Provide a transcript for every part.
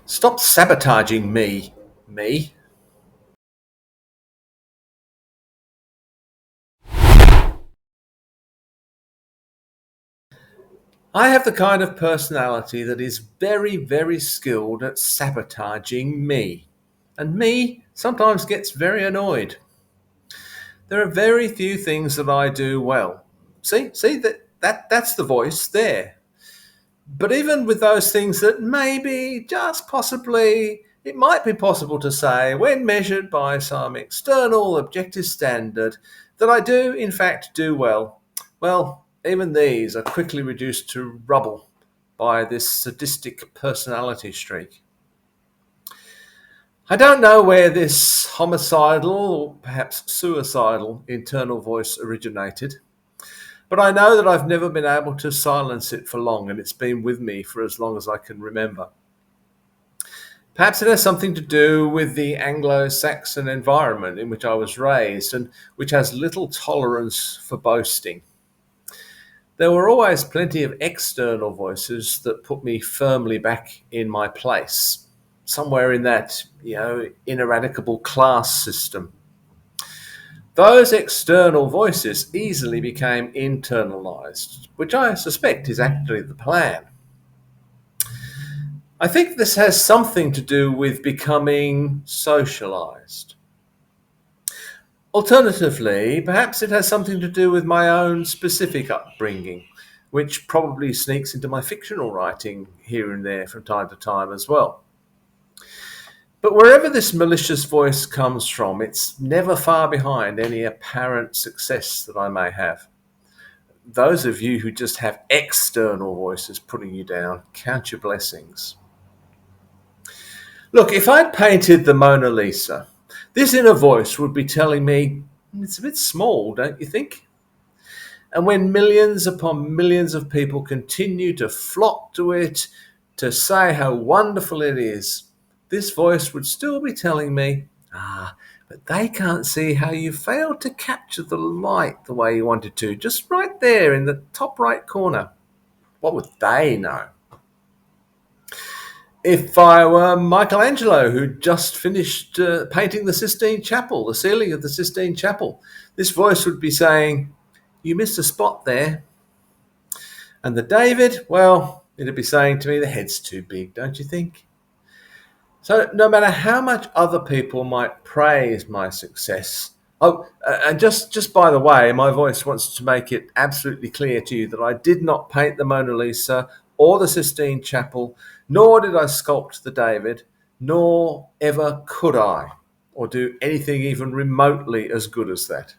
Stop sabotaging me. Me? I have the kind of personality that is very, very skilled at sabotaging me. And me sometimes gets very annoyed. There are very few things that I do well. See that's the voice there. But even with those things that maybe, just possibly, it might be possible to say, when measured by some external objective standard, that I do, in fact, do well. Well, even these are quickly reduced to rubble by this sadistic personality streak. I don't know where this homicidal, or perhaps suicidal, internal voice originated. But I know that I've never been able to silence it for long, and it's been with me for as long as I can remember. Perhaps it has something to do with the Anglo Saxon environment in which I was raised and which has little tolerance for boasting. There were always plenty of external voices that put me firmly back in my place, somewhere in that, ineradicable class system. Those external voices easily became internalized, which I suspect is actually the plan. I think this has something to do with becoming socialized. Alternatively, perhaps it has something to do with my own specific upbringing, which probably sneaks into my fictional writing here and there from time to time as well. But wherever this malicious voice comes from, it's never far behind any apparent success that I may have. Those of you who just have external voices putting you down, count your blessings. Look, if I'd painted the Mona Lisa, this inner voice would be telling me, it's a bit small, don't you think? And when millions upon millions of people continue to flock to it, to say how wonderful it is, this voice would still be telling me, but they can't see how you failed to capture the light the way you wanted to, just right there in the top right corner. What would they know? If I were Michelangelo, who just finished painting the Sistine Chapel, the ceiling of the Sistine Chapel, this voice would be saying, you missed a spot there. And the David, well, it'd be saying to me, the head's too big, don't you think? So no matter how much other people might praise my success, and just by the way, my voice wants to make it absolutely clear to you that I did not paint the Mona Lisa or the Sistine Chapel, nor did I sculpt the David, nor ever could I, or do anything even remotely as good as that.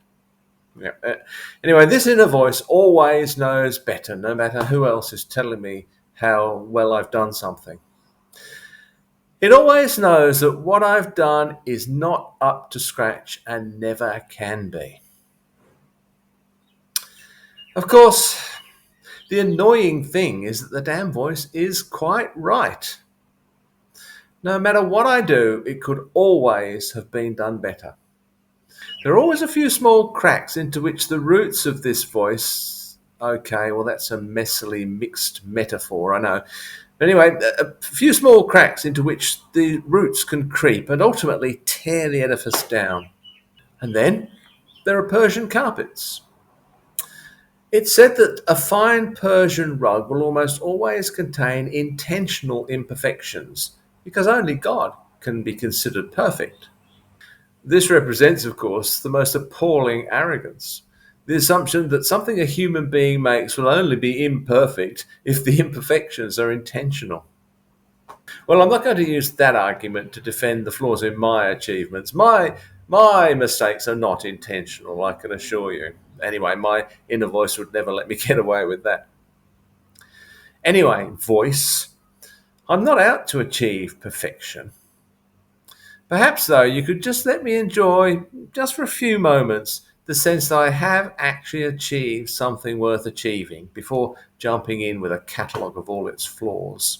Yeah. Anyway, this inner voice always knows better, no matter who else is telling me how well I've done something. It always knows that what I've done is not up to scratch and never can be. Of course, the annoying thing is that the damn voice is quite right. No matter what I do, it could always have been done better. There are always a few small cracks into which the roots of this voice. Okay, well, that's a messily mixed metaphor, I know. But anyway, a few small cracks into which the roots can creep and ultimately tear the edifice down. And then there are Persian carpets. It's said that a fine Persian rug will almost always contain intentional imperfections because only God can be considered perfect. This represents, of course, the most appalling arrogance. The assumption that something a human being makes will only be imperfect if the imperfections are intentional. Well, I'm not going to use that argument to defend the flaws in my achievements. My mistakes are not intentional, I can assure you. Anyway, my inner voice would never let me get away with that. Anyway, voice, I'm not out to achieve perfection. Perhaps, though, you could just let me enjoy, just for a few moments, the sense that I have actually achieved something worth achieving before jumping in with a catalogue of all its flaws.